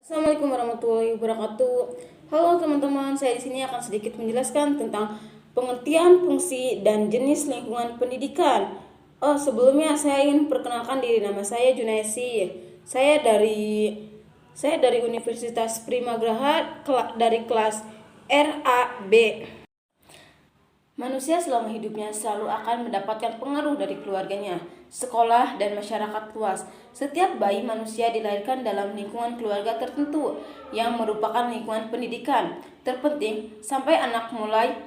Assalamualaikum warahmatullahi wabarakatuh. Halo teman-teman, saya di sini akan sedikit menjelaskan tentang pengertian, fungsi, dan jenis lingkungan pendidikan. Sebelumnya saya ingin perkenalkan diri, nama saya Junaisi. Saya dari Universitas Primagraha dari kelas RAB. Manusia selama hidupnya selalu akan mendapatkan pengaruh dari keluarganya, sekolah, dan masyarakat luas. Setiap bayi manusia dilahirkan dalam lingkungan keluarga tertentu yang merupakan lingkungan pendidikan terpenting sampai anak mulai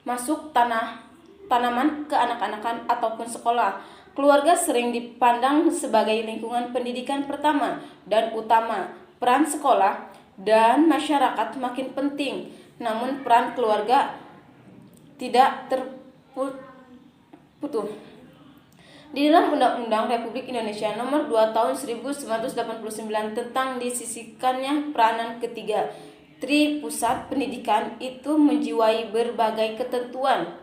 masuk tanaman ke anak-anakan ataupun sekolah. Keluarga sering dipandang sebagai lingkungan pendidikan pertama dan utama. Peran sekolah dan masyarakat makin penting, namun peran keluarga tidak terputus. Di dalam Undang-Undang Republik Indonesia Nomor 2 Tahun 1989 tentang disisihkannya peranan ketiga Pusat Pendidikan itu menjiwai berbagai ketentuan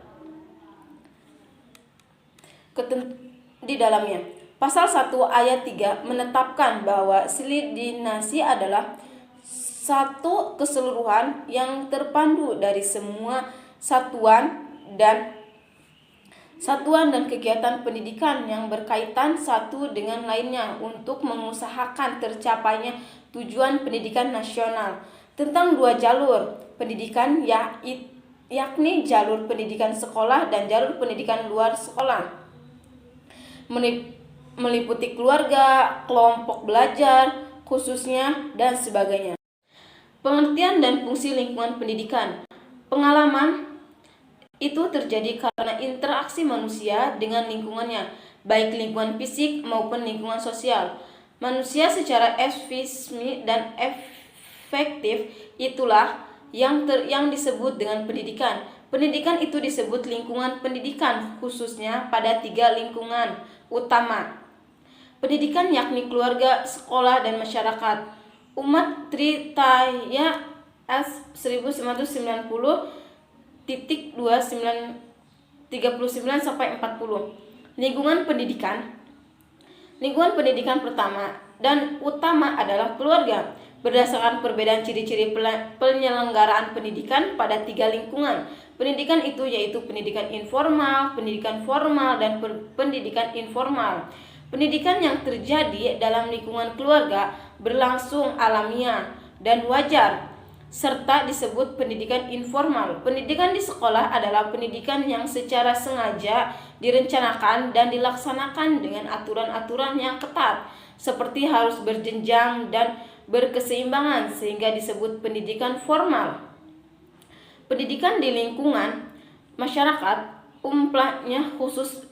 di dalamnya. Pasal 1 ayat 3 menetapkan bahwa silidinasi adalah satu keseluruhan yang terpandu dari semua satuan dan kegiatan pendidikan yang berkaitan satu dengan lainnya untuk mengusahakan tercapainya tujuan pendidikan nasional. Tentang dua jalur pendidikan yakni jalur pendidikan sekolah dan jalur pendidikan luar sekolah, meliputi keluarga, kelompok belajar khususnya, dan sebagainya. Pengertian dan fungsi lingkungan pendidikan. Pengalaman itu terjadi karena interaksi manusia dengan lingkungannya, baik lingkungan fisik maupun lingkungan sosial. Manusia secara efisien dan efektif itulah yang disebut dengan pendidikan. Pendidikan itu disebut lingkungan pendidikan khususnya pada tiga lingkungan utama. Pendidikan yakni keluarga, sekolah, dan masyarakat. Umat Tritaya S 1990 39 40. Lingkungan pendidikan pertama dan utama adalah keluarga. Berdasarkan perbedaan ciri-ciri penyelenggaraan pendidikan pada tiga lingkungan pendidikan itu, yaitu pendidikan informal, pendidikan formal, dan pendidikan informal. Pendidikan yang terjadi dalam lingkungan keluarga berlangsung alamiah dan wajar, serta disebut pendidikan informal. Pendidikan di sekolah adalah pendidikan yang secara sengaja direncanakan dan dilaksanakan dengan aturan-aturan yang ketat, seperti harus berjenjang dan berkeseimbangan, sehingga disebut pendidikan formal. Pendidikan di lingkungan masyarakat umpamanya khusus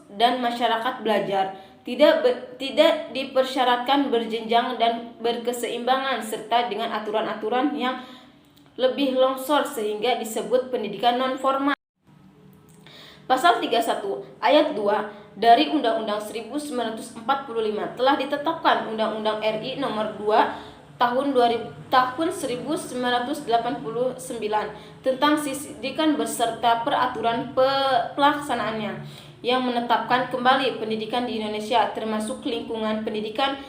dan masyarakat belajar tidak dipersyaratkan berjenjang dan berkeseimbangan serta dengan aturan-aturan yang lebih longsor, sehingga disebut pendidikan non formal. Pasal 31 ayat 2 dari Undang-Undang 1945 telah ditetapkan Undang-Undang RI Nomor 2 Tahun 1989 tentang pendidikan beserta peraturan pelaksanaannya yang menetapkan kembali pendidikan di Indonesia, termasuk lingkungan pendidikan.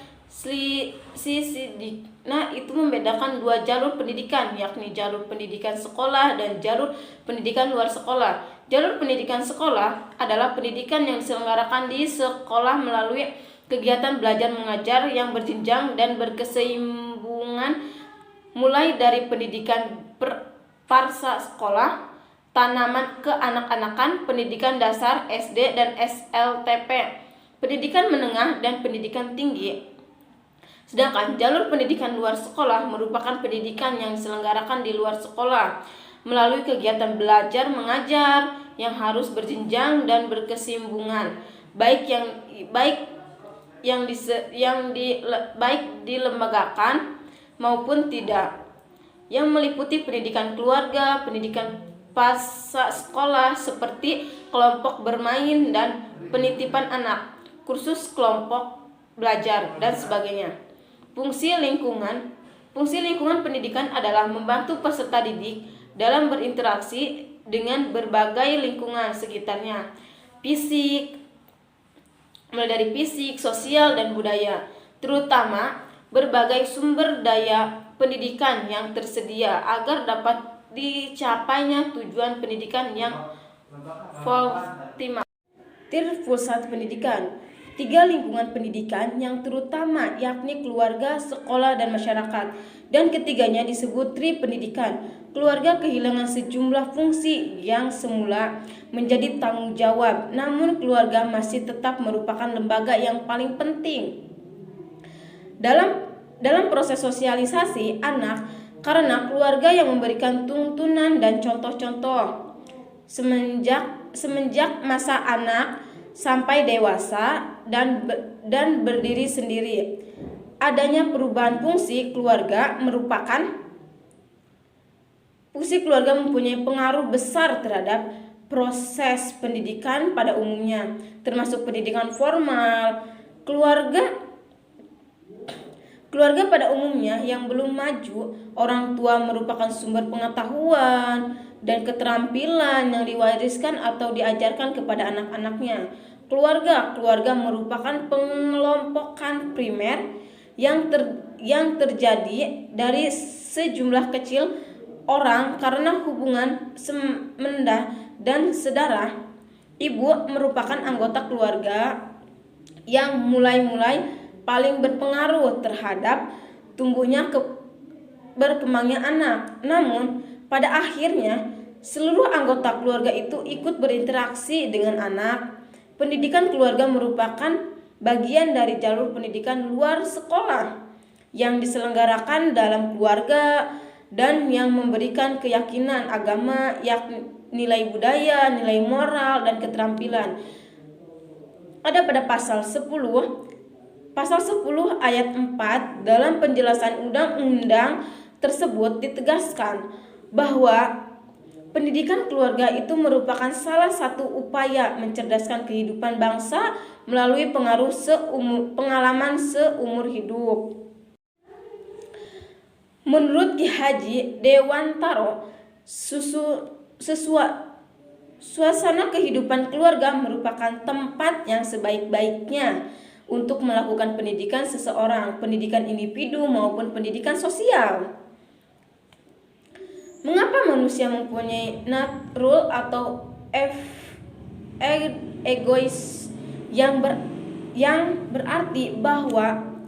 Itu membedakan dua jalur pendidikan, yakni jalur pendidikan sekolah dan jalur pendidikan luar sekolah. Jalur pendidikan sekolah adalah pendidikan yang diselenggarakan di sekolah melalui kegiatan belajar mengajar yang berjenjang dan berkesinambungan, mulai dari pendidikan prasekolah sekolah, tanaman ke anak-anakan, pendidikan dasar SD dan SLTP, pendidikan menengah, dan pendidikan tinggi. Sedangkan jalur pendidikan luar sekolah merupakan pendidikan yang diselenggarakan di luar sekolah melalui kegiatan belajar mengajar yang harus berjenjang dan berkesinambungan, baik dilembagakan maupun tidak, yang meliputi pendidikan keluarga, pendidikan pasca sekolah seperti kelompok bermain dan penitipan anak, kursus kelompok belajar, dan sebagainya. Fungsi lingkungan pendidikan adalah membantu peserta didik dalam berinteraksi dengan berbagai lingkungan sekitarnya, mulai dari fisik, sosial, dan budaya, terutama berbagai sumber daya pendidikan yang tersedia agar dapat dicapainya tujuan pendidikan yang optimal. Pusat pendidikan. 3 lingkungan pendidikan yang terutama yakni keluarga, sekolah, dan masyarakat. Dan ketiganya disebut tri pendidikan. Keluarga kehilangan sejumlah fungsi yang semula menjadi tanggung jawab, namun keluarga masih tetap merupakan lembaga yang paling penting dalam proses sosialisasi anak, karena keluarga yang memberikan tuntunan dan contoh-contoh semenjak masa anak sampai dewasa dan berdiri sendiri. Adanya perubahan fungsi keluarga mempunyai pengaruh besar terhadap proses pendidikan pada umumnya, termasuk pendidikan formal. Keluarga pada umumnya yang belum maju, orang tua merupakan sumber pengetahuan dan keterampilan yang diwariskan atau diajarkan kepada anak-anaknya. Keluarga merupakan pengelompokan primer yang terjadi dari sejumlah kecil orang karena hubungan semenda dan saudara. Ibu merupakan anggota keluarga yang mulai paling berpengaruh terhadap tumbuhnya berkembangnya anak. Namun pada akhirnya seluruh anggota keluarga itu ikut berinteraksi dengan anak. Pendidikan keluarga merupakan bagian dari jalur pendidikan luar sekolah yang diselenggarakan dalam keluarga dan yang memberikan keyakinan agama, yakni nilai budaya, nilai moral, dan keterampilan. Ada pada pasal 10 ayat 4 dalam penjelasan undang-undang tersebut ditegaskan bahwa pendidikan keluarga itu merupakan salah satu upaya mencerdaskan kehidupan bangsa melalui pengalaman seumur hidup. Menurut Ki Haji Dewantara, suasana kehidupan keluarga merupakan tempat yang sebaik-baiknya untuk melakukan pendidikan seseorang, pendidikan individu maupun pendidikan sosial. Mengapa manusia mempunyai natural atau egois yang berarti bahwa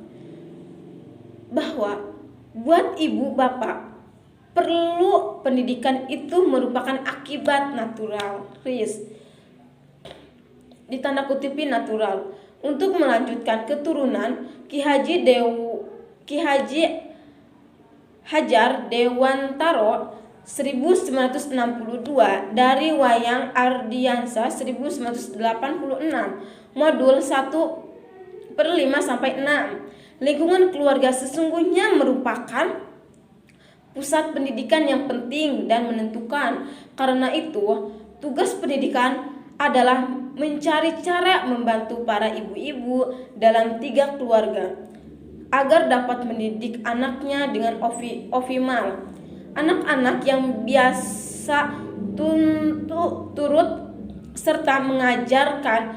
buat ibu bapak perlu pendidikan itu merupakan akibat natural, ditanda kutipi natural, untuk melanjutkan keturunan. Ki Haji Hajar Dewantara 1962 dari Wayang Ardiansa 1986 modul 1/5-6. Lingkungan keluarga sesungguhnya merupakan pusat pendidikan yang penting dan menentukan. Karena itu, tugas pendidikan adalah mencari cara membantu para ibu-ibu dalam 3 keluarga agar dapat mendidik anaknya dengan optimal. Anak-anak yang biasa turut serta mengerjakan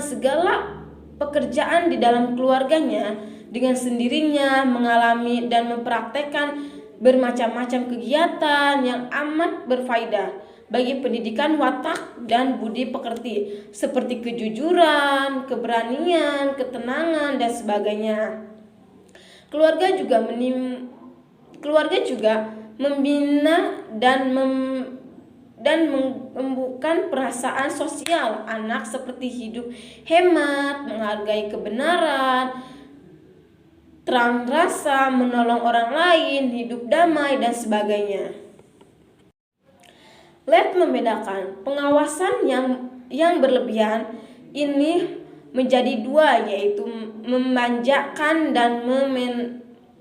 segala pekerjaan di dalam keluarganya dengan sendirinya, mengalami dan mempraktekkan bermacam-macam kegiatan yang amat berfaedah bagi pendidikan watak dan budi pekerti, seperti kejujuran, keberanian, ketenangan, dan sebagainya. Keluarga juga membina dan membuka perasaan sosial anak seperti hidup hemat, menghargai kebenaran, terang rasa, menolong orang lain, hidup damai, dan sebagainya. Let membedakan pengawasan yang berlebihan ini menjadi 2, yaitu memanjakan dan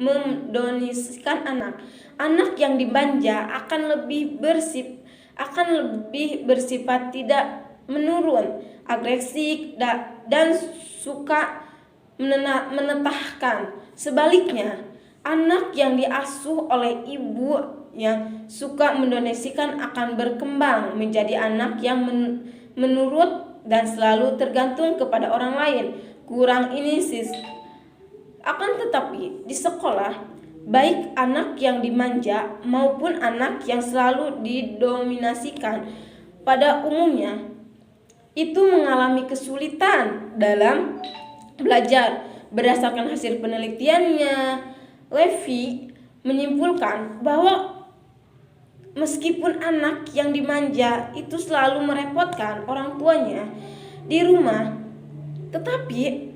mendoniskan anak. Anak yang dimanja akan lebih bersifat tidak menurun, agresif dan suka menetahkan. Sebaliknya, anak yang diasuh oleh ibu yang suka mendonasikan akan berkembang menjadi anak yang menurut dan selalu tergantung kepada orang lain. Akan tetapi di sekolah, baik anak yang dimanja maupun anak yang selalu didominasikan pada umumnya itu mengalami kesulitan dalam belajar. Berdasarkan hasil penelitiannya, Levy menyimpulkan bahwa meskipun anak yang dimanja itu selalu merepotkan orang tuanya di rumah, tetapi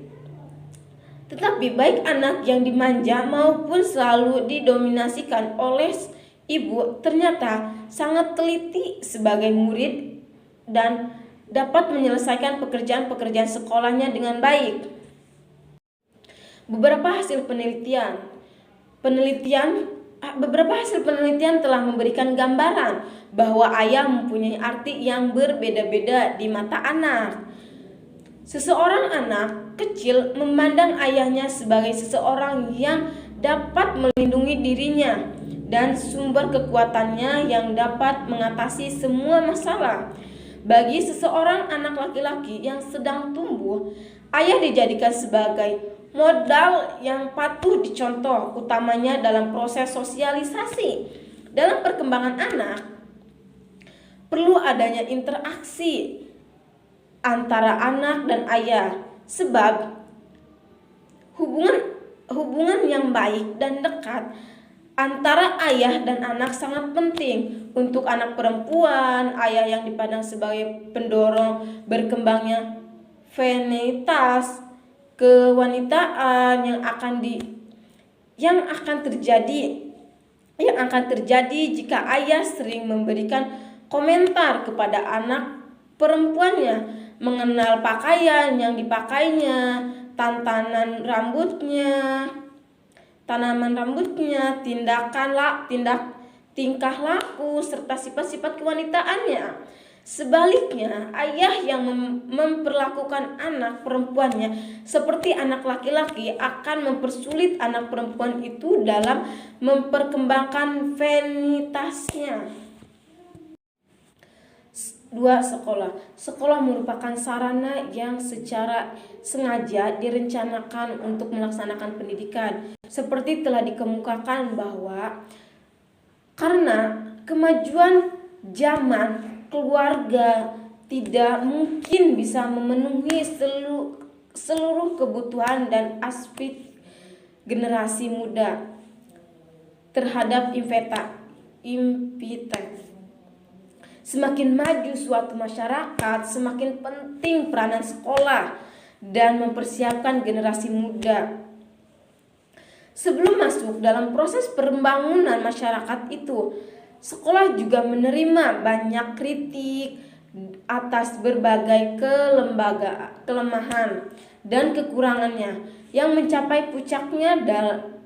baik anak yang dimanja maupun selalu didominasikan oleh ibu ternyata sangat teliti sebagai murid dan dapat menyelesaikan pekerjaan-pekerjaan sekolahnya dengan baik. Beberapa hasil penelitian telah memberikan gambaran bahwa ayah mempunyai arti yang berbeda-beda di mata anak. Seseorang anak kecil memandang ayahnya sebagai seseorang yang dapat melindungi dirinya dan sumber kekuatannya yang dapat mengatasi semua masalah. Bagi seseorang anak laki-laki yang sedang tumbuh, ayah dijadikan sebagai modal yang patut dicontoh, utamanya dalam proses sosialisasi. Dalam perkembangan anak, perlu adanya interaksi antara anak dan ayah, sebab hubungan yang baik dan dekat antara ayah dan anak sangat penting. Untuk anak perempuan, ayah yang dipandang sebagai pendorong berkembangnya venitas kewanitaan yang akan terjadi jika ayah sering memberikan komentar kepada anak perempuannya, mengenal pakaian yang dipakainya, tanaman rambutnya, tingkah laku serta sifat-sifat kewanitaannya. Sebaliknya, ayah yang memperlakukan anak perempuannya seperti anak laki-laki akan mempersulit anak perempuan itu dalam memperkembangkan venitasnya. 2. Sekolah merupakan sarana yang secara sengaja direncanakan untuk melaksanakan pendidikan. Seperti telah dikemukakan bahwa karena kemajuan zaman, keluarga tidak mungkin bisa memenuhi seluruh kebutuhan dan aspek generasi muda terhadap impitan. Semakin maju suatu masyarakat, semakin penting peranan sekolah dan mempersiapkan generasi muda. Sebelum masuk dalam proses pembangunan masyarakat itu, sekolah juga menerima banyak kritik atas berbagai kelemahan dan kekurangannya yang mencapai puncaknya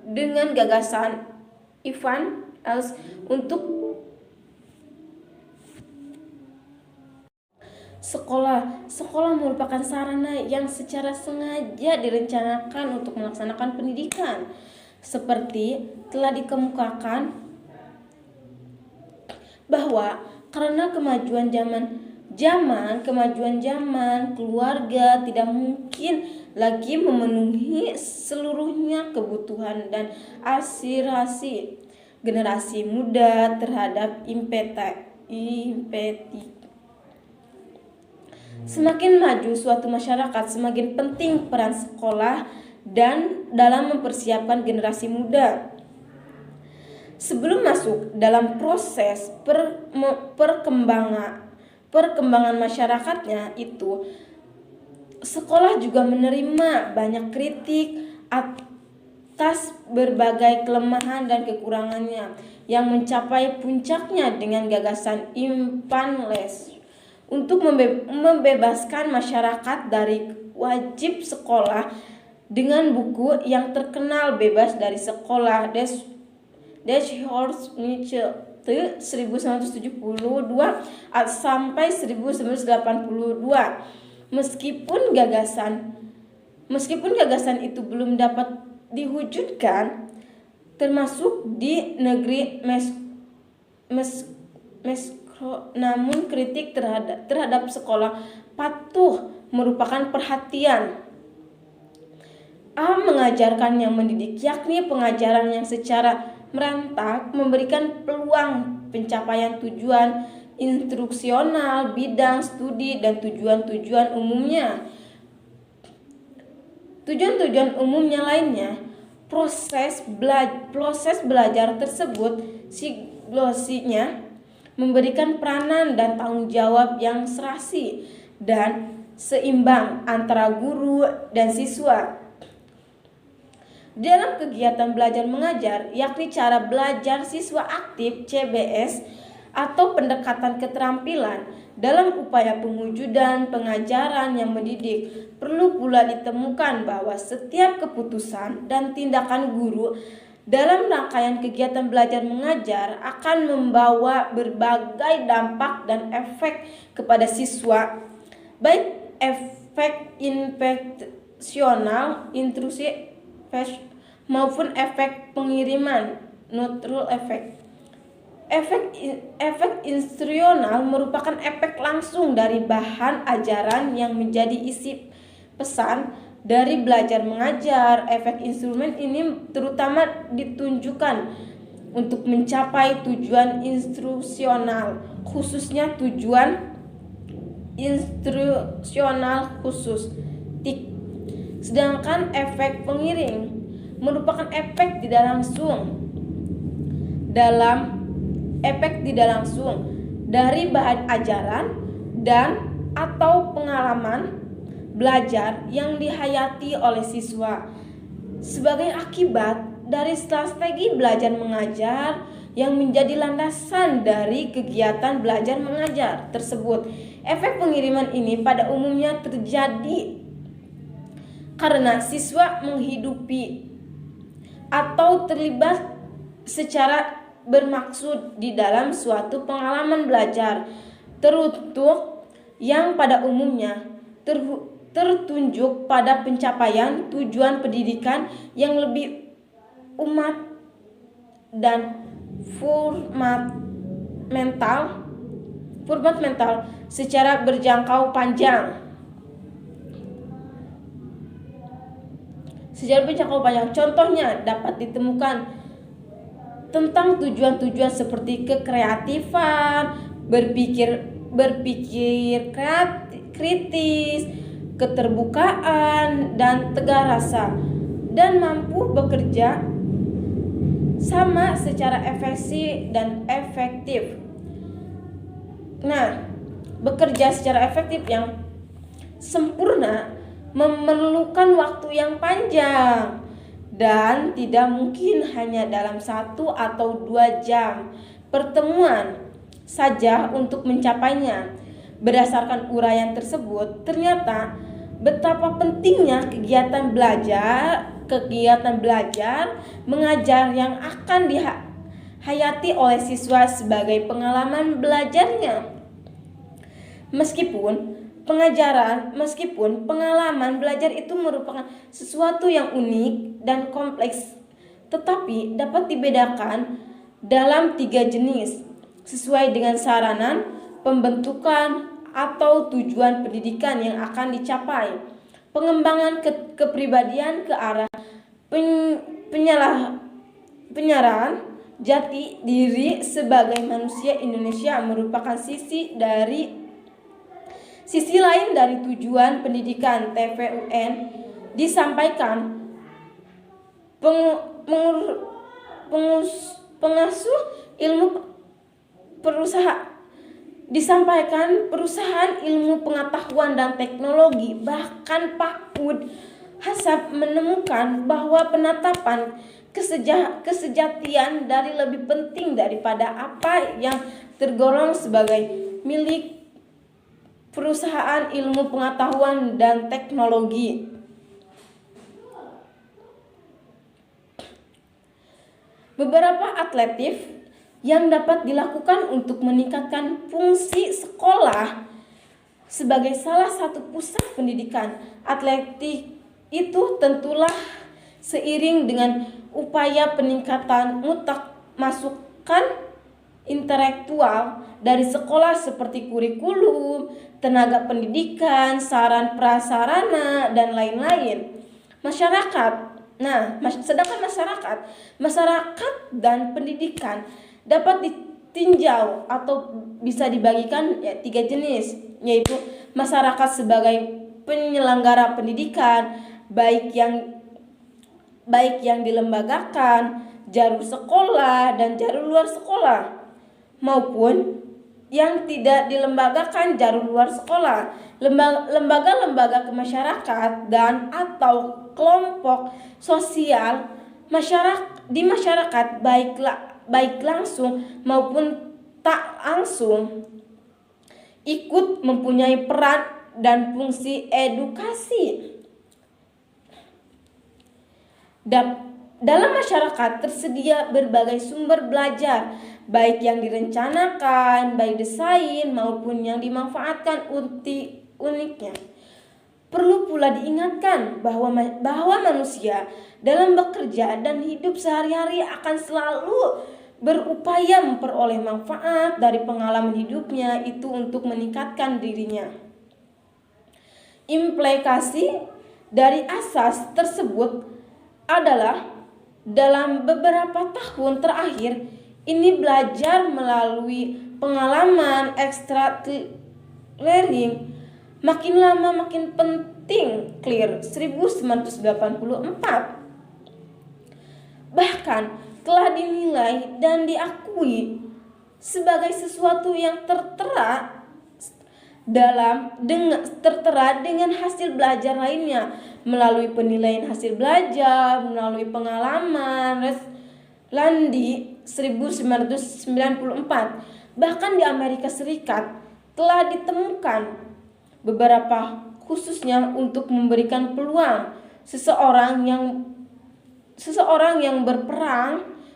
dengan gagasan Ivan Els untuk Sekolah merupakan sarana yang secara sengaja direncanakan untuk melaksanakan pendidikan. Seperti telah dikemukakan bahwa karena kemajuan zaman, keluarga tidak mungkin lagi memenuhi seluruhnya kebutuhan dan aspirasi generasi muda terhadap impetik. Semakin maju suatu masyarakat, semakin penting peran sekolah dan dalam mempersiapkan generasi muda. Sebelum masuk dalam proses perkembangan masyarakatnya itu, sekolah juga menerima banyak kritik atas berbagai kelemahan dan kekurangannya yang mencapai puncaknya dengan gagasan Ivan Les untuk membebaskan masyarakat dari wajib sekolah dengan buku yang terkenal Bebas dari Sekolah Das Horst Nietzsche 1972 sampai 1982. Meskipun gagasan itu belum dapat diwujudkan, termasuk di negeri namun kritik terhadap sekolah patuh merupakan perhatian A. Mengajarkan yang mendidik, yakni pengajaran yang secara merentak memberikan peluang pencapaian tujuan instruksional, bidang studi, dan tujuan-tujuan umumnya. Tujuan-tujuan umumnya lainnya, proses belajar tersebut siklosinya memberikan peranan dan tanggung jawab yang serasi dan seimbang antara guru dan siswa. Dalam kegiatan belajar mengajar, yakni cara belajar siswa aktif (CBS) atau pendekatan keterampilan dalam upaya pewujudan pengajaran yang mendidik, perlu pula ditemukan bahwa setiap keputusan dan tindakan guru dalam rangkaian kegiatan belajar mengajar akan membawa berbagai dampak dan efek kepada siswa, baik efek infeksional, intrusi, maupun efek pengiriman, neutral effect. Efek instruksional merupakan efek langsung dari bahan ajaran yang menjadi isi pesan dari belajar mengajar. Efek instrumen ini terutama ditunjukkan untuk mencapai tujuan instruksional, khususnya tujuan instruksional khusus. Sedangkan efek pengiring merupakan efek tidak langsung dari bahan ajaran dan atau pengalaman belajar yang dihayati oleh siswa sebagai akibat dari strategi belajar mengajar yang menjadi landasan dari kegiatan belajar mengajar tersebut. Efek pengiriman ini pada umumnya terjadi karena siswa menghidupi atau terlibat secara bermaksud di dalam suatu pengalaman belajar tertutup yang pada umumnya tertunjuk pada pencapaian tujuan pendidikan yang lebih umat dan format mental secara berjangkau panjang. Contohnya dapat ditemukan tentang tujuan-tujuan seperti kekreatifan, berpikir kritis, keterbukaan, dan tegar rasa, dan mampu bekerja sama secara efektif dan efektif. Nah, bekerja secara efektif yang sempurna memerlukan waktu yang panjang dan tidak mungkin hanya dalam 1 atau 2 jam pertemuan saja untuk mencapainya. Berdasarkan uraian tersebut, ternyata betapa pentingnya kegiatan belajar mengajar yang akan dihayati oleh siswa sebagai pengalaman belajarnya. Meskipun pengalaman belajar itu merupakan sesuatu yang unik dan kompleks, tetapi dapat dibedakan dalam 3 jenis sesuai dengan sarana pembentukan atau tujuan pendidikan yang akan dicapai. Pengembangan kepribadian ke arah penyerahan jati diri sebagai manusia Indonesia merupakan sisi lain dari tujuan pendidikan TVUN. Disampaikan pengasuh ilmu perusahaan ilmu pengetahuan dan teknologi, bahkan Pak Ud Hasab menemukan bahwa penetapan kesejatian dari lebih penting daripada apa yang tergolong sebagai milik perusahaan ilmu pengetahuan dan teknologi. Beberapa atletif yang dapat dilakukan untuk meningkatkan fungsi sekolah sebagai salah satu pusat pendidikan atletik itu tentulah seiring dengan upaya peningkatan masukan intelektual dari sekolah seperti kurikulum, tenaga pendidikan, saran prasarana, dan lain-lain. masyarakat. Nah, sedangkan masyarakat dan pendidikan dapat ditinjau atau bisa dibagikan ya, 3 jenis, yaitu masyarakat sebagai penyelenggara pendidikan, baik yang dilembagakan, jalur sekolah dan jalur luar sekolah, maupun yang tidak dilembagakan jalur luar sekolah, lembaga-lembaga kemasyarakatan dan atau kelompok sosial masyarakat baik langsung maupun tak langsung ikut mempunyai peran dan fungsi edukasi. Dalam masyarakat tersedia berbagai sumber belajar, baik yang direncanakan, baik desain maupun yang dimanfaatkan uniknya. Perlu pula diingatkan bahwa manusia dalam bekerja dan hidup sehari-hari akan selalu berupaya memperoleh manfaat dari pengalaman hidupnya itu untuk meningkatkan dirinya. Implikasi dari asas tersebut adalah dalam beberapa tahun terakhir ini belajar melalui pengalaman extracurricular makin lama makin penting. Clear 1984 bahkan telah dinilai dan diakui sebagai sesuatu yang tertera dengan hasil belajar lainnya melalui penilaian hasil belajar, melalui pengalaman Landi 1994. Bahkan di Amerika Serikat telah ditemukan beberapa khususnya untuk memberikan peluang seseorang yang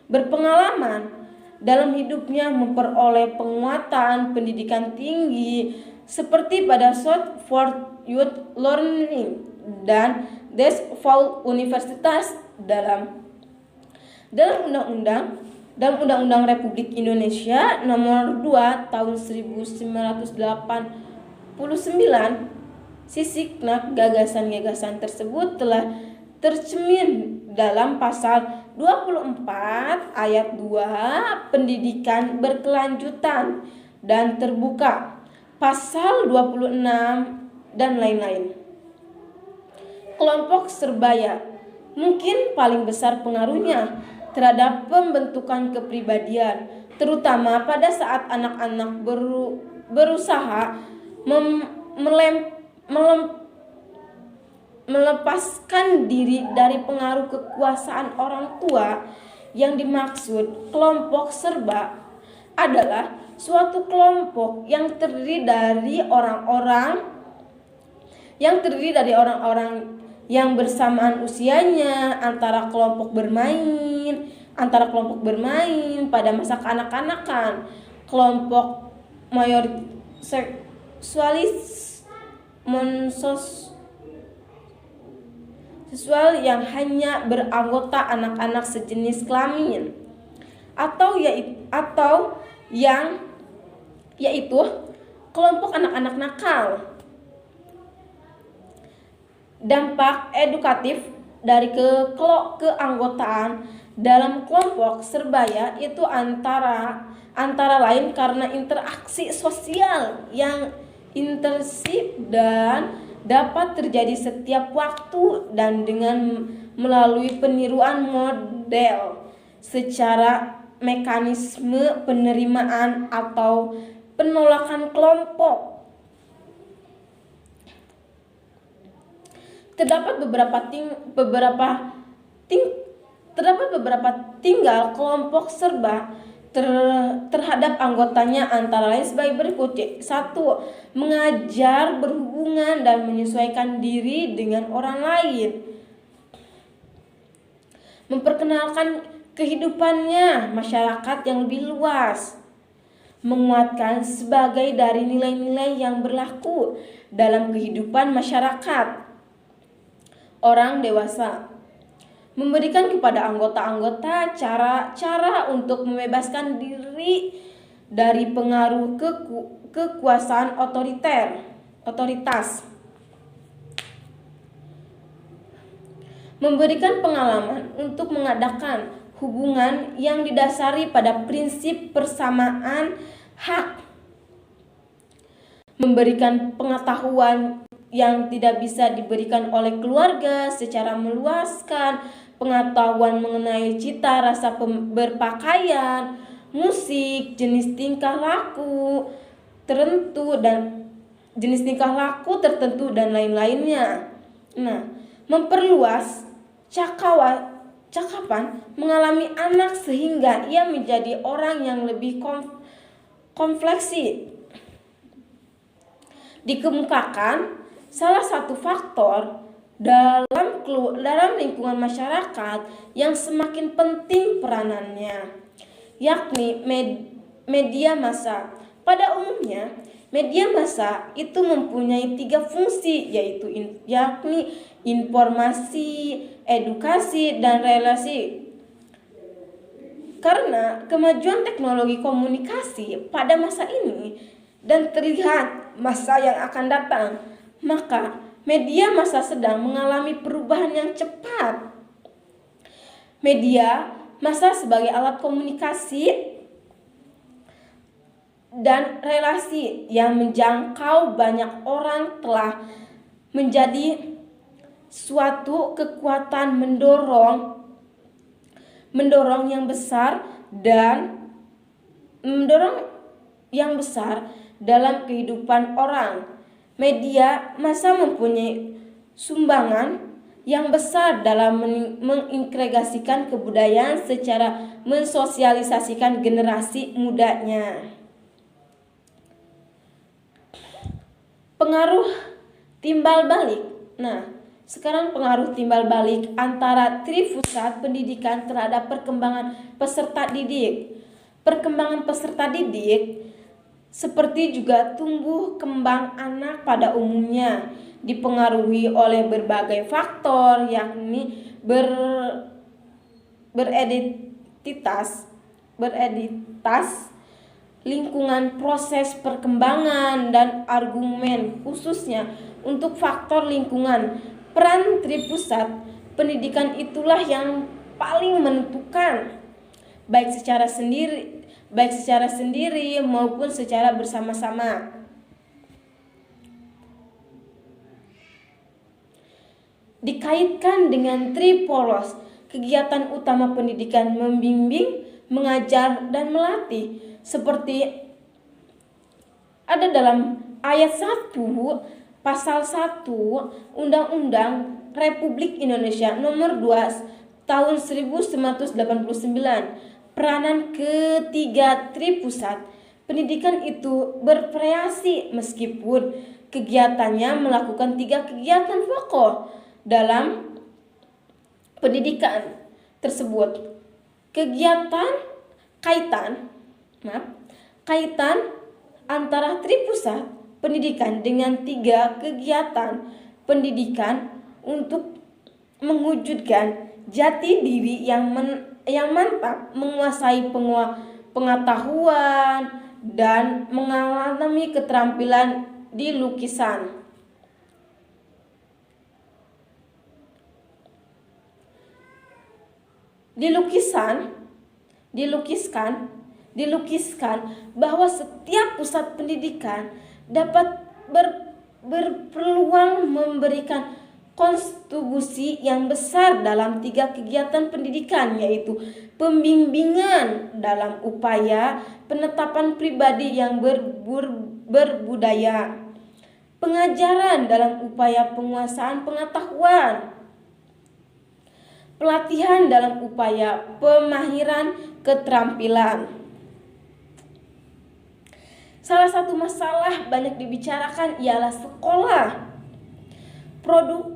berpengalaman dalam hidupnya memperoleh penguatan pendidikan tinggi seperti pada Stanford Youth Learning dan Deschutes Universitas dalam Undang-Undang Republik Indonesia Nomor 2 Tahun 1989. Sisiknak gagasan-gagasan tersebut telah tercermin dalam pasal 24 ayat 2 pendidikan berkelanjutan dan terbuka, pasal 26 dan lain-lain. Kelompok Serbaya mungkin paling besar pengaruhnya terhadap pembentukan kepribadian, terutama pada saat anak-anak berusaha melepaskan diri dari pengaruh kekuasaan orang tua. Yang dimaksud kelompok Serba adalah suatu kelompok yang terdiri dari orang-orang yang bersamaan usianya antara kelompok bermain pada masa kanak-kanakan, kelompok seksualis seksual yang hanya beranggota anak-anak sejenis kelamin atau yaitu kelompok anak-anak nakal. Dampak edukatif dari keanggotaan dalam kelompok Serbaya itu antara lain karena interaksi sosial yang intensif dan dapat terjadi setiap waktu dan dengan melalui peniruan model secara mekanisme penerimaan atau penolakan kelompok. Terdapat beberapa tinggal kelompok Serba terhadap anggotanya antara lain sebagai berikut. 1. Mengajar, berhubungan dan menyesuaikan diri dengan orang lain. Memperkenalkan kehidupannya masyarakat yang lebih luas. Menguatkan sebagai dari nilai-nilai yang berlaku dalam kehidupan masyarakat orang dewasa. Memberikan kepada anggota-anggota cara-cara untuk membebaskan diri dari pengaruh kekuasaan otoritas. memberikan pengalaman untuk mengadakan hubungan yang didasari pada prinsip persamaan hak, memberikan pengetahuan yang tidak bisa diberikan oleh keluarga secara meluaskan, pengetahuan mengenai cita rasa berpakaian, musik, jenis tingkah laku tertentu dan lain-lainnya. Nah, memperluas cakapan mengalami anak sehingga ia menjadi orang yang lebih kompleksi. Dikemukakan salah satu faktor dalam lingkungan masyarakat yang semakin penting peranannya, yakni media massa. Pada umumnya, media massa itu mempunyai 3 fungsi, yakni informasi, edukasi, dan relasi. Karena kemajuan teknologi komunikasi pada masa ini dan terlihat masa yang akan datang, maka media massa sedang mengalami perubahan yang cepat. Media massa sebagai alat komunikasi dan relasi yang menjangkau banyak orang telah menjadi suatu kekuatan mendorong yang besar dalam kehidupan orang. Media massa mempunyai sumbangan yang besar dalam mengintegrasikan kebudayaan secara mensosialisasikan generasi mudanya. Pengaruh timbal balik. Nah, sekarang pengaruh timbal balik antara tripusat pendidikan terhadap perkembangan peserta didik. Perkembangan peserta didik seperti juga tumbuh kembang anak pada umumnya dipengaruhi oleh berbagai faktor, yakni bereditas, lingkungan, proses perkembangan, dan argumen. Khususnya untuk faktor lingkungan, peran tripusat pendidikan itulah yang paling menentukan, baik secara sendiri maupun secara bersama-sama. Dikaitkan dengan tripolos, kegiatan utama pendidikan membimbing, mengajar, dan melatih, seperti ada dalam ayat 1 pasal 1 Undang-Undang Republik Indonesia Nomor 2 Tahun 1989. Peranan ketiga tripusat pendidikan itu bervariasi meskipun kegiatannya melakukan 3 kegiatan pokok dalam pendidikan tersebut. Kaitan antara tripusat pendidikan dengan 3 kegiatan pendidikan untuk mewujudkan jati diri yang mantap, menguasai pengetahuan, dan mengalami keterampilan di lukisan. Dilukiskan bahwa setiap pusat pendidikan dapat berpeluang memberikan kontribusi yang besar dalam 3 kegiatan pendidikan, yaitu pembimbingan dalam upaya penetapan pribadi yang berbudaya, pengajaran dalam upaya penguasaan pengetahuan, pelatihan dalam upaya pemahiran keterampilan. Salah satu masalah banyak dibicarakan ialah sekolah. Produk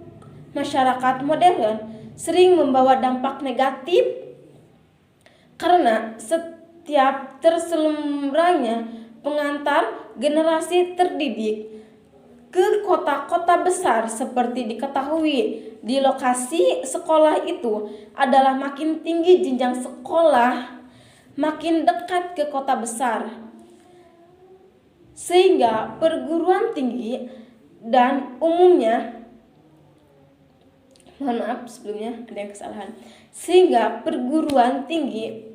masyarakat modern sering membawa dampak negatif karena setiap terselumranya pengantar generasi terdidik ke kota-kota besar. Seperti diketahui, di lokasi sekolah itu adalah makin tinggi jenjang sekolah, makin dekat ke kota besar, sehingga perguruan tinggi dan umumnya Mohon maaf sebelumnya ada yang kesalahan. Sehingga perguruan tinggi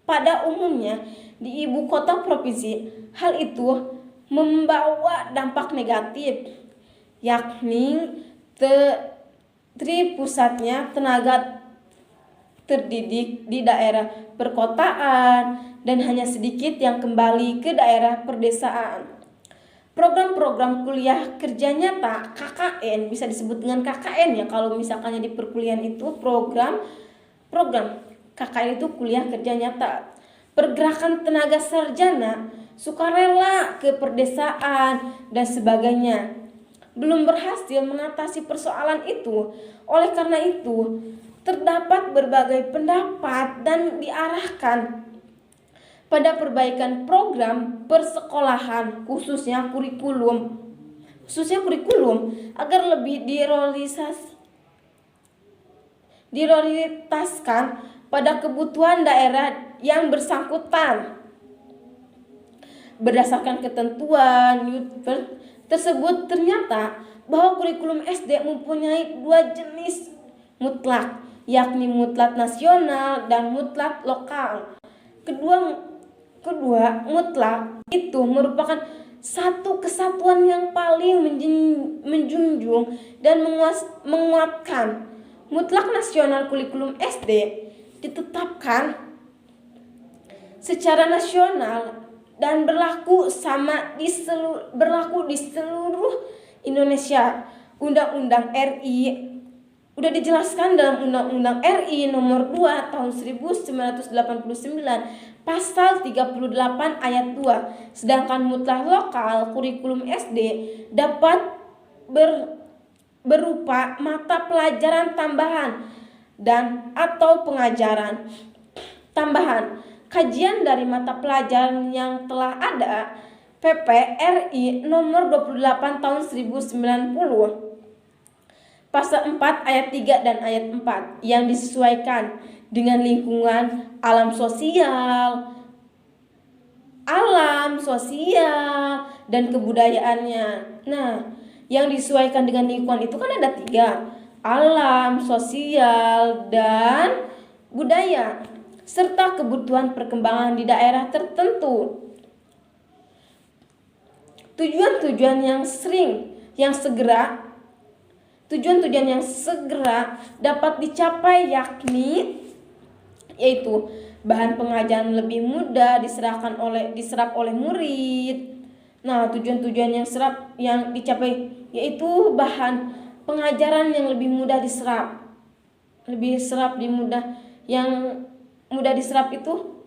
pada umumnya di ibu kota provinsi, hal itu membawa dampak negatif, yakni terpusatnya tenaga terdidik di daerah perkotaan dan hanya sedikit yang kembali ke daerah perdesaan. Program-program kuliah kerja nyata KKN, bisa disebut dengan KKN ya, kalau misalkannya di perkuliahan itu program KKN itu kuliah kerja nyata. Pergerakan tenaga sarjana, sukarela ke perdesaan dan sebagainya belum berhasil mengatasi persoalan itu. Oleh karena itu, terdapat berbagai pendapat dan diarahkan pada perbaikan program persekolahan khususnya kurikulum agar lebih diprioritaskan pada kebutuhan daerah yang bersangkutan. Berdasarkan ketentuan tersebut, ternyata bahwa kurikulum SD mempunyai dua jenis mutlak, yakni mutlak nasional dan mutlak lokal. Kedua mutlak itu merupakan satu kesatuan yang paling menjunjung dan menguatkan. Mutlak nasional kurikulum SD ditetapkan secara nasional dan berlaku di seluruh Indonesia. Undang-Undang RI udah dijelaskan dalam Undang-Undang RI nomor 2 tahun 1989 pasal 38 ayat 2. Sedangkan mutlak lokal kurikulum SD dapat berupa mata pelajaran tambahan dan atau pengajaran tambahan. Kajian dari mata pelajaran yang telah ada PP RI nomor 28 tahun 1090 pasal 4 ayat 3 dan ayat 4 yang disesuaikan dengan lingkungan alam sosial dan kebudayaannya. Nah, yang disesuaikan dengan lingkungan itu kan ada 3, alam, sosial, dan budaya, serta kebutuhan perkembangan di daerah tertentu. Tujuan-tujuan yang segera dapat dicapai yaitu bahan pengajaran lebih mudah diserap oleh murid. Nah, tujuan-tujuan yang dicapai yaitu bahan pengajaran yang lebih mudah diserap. Yang mudah diserap itu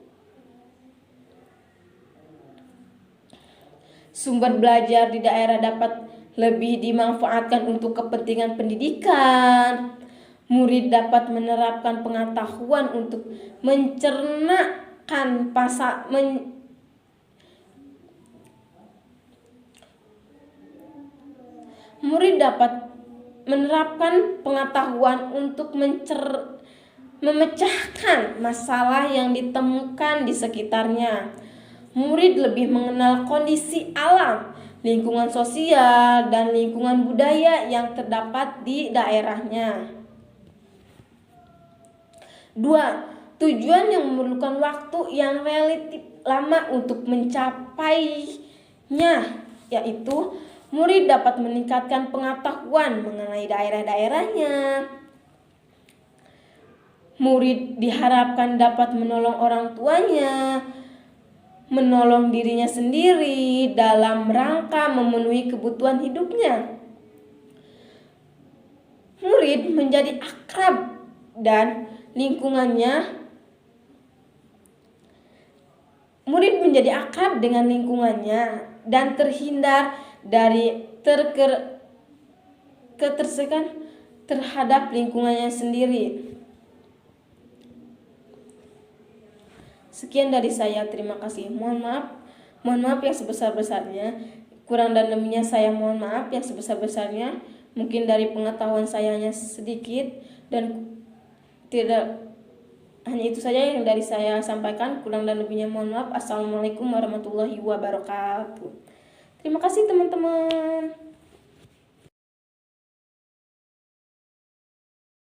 sumber belajar di daerah dapat lebih dimanfaatkan untuk kepentingan pendidikan. Murid dapat menerapkan pengetahuan untuk memecahkan masalah yang ditemukan di sekitarnya. Murid lebih mengenal kondisi alam, lingkungan sosial, dan lingkungan budaya yang terdapat di daerahnya. 2. Tujuan yang memerlukan waktu yang relatif lama untuk mencapainya, yaitu murid dapat meningkatkan pengetahuan mengenai daerah-daerahnya. Murid diharapkan dapat menolong orang tuanya, menolong dirinya sendiri dalam rangka memenuhi kebutuhan hidupnya. Murid menjadi akrab dan dengan lingkungannya dan terhindar dari ketersekan terhadap lingkungannya sendiri. Sekian dari saya, terima kasih. Mohon maaf yang sebesar-besarnya. Kurang dan lebihnya saya mohon maaf yang sebesar-besarnya. Mungkin dari pengetahuan saya hanya sedikit dan tidak hanya itu saja yang dari saya sampaikan. Kurang dan lebihnya mohon maaf. Assalamualaikum warahmatullahi wabarakatuh. Terima kasih teman-teman.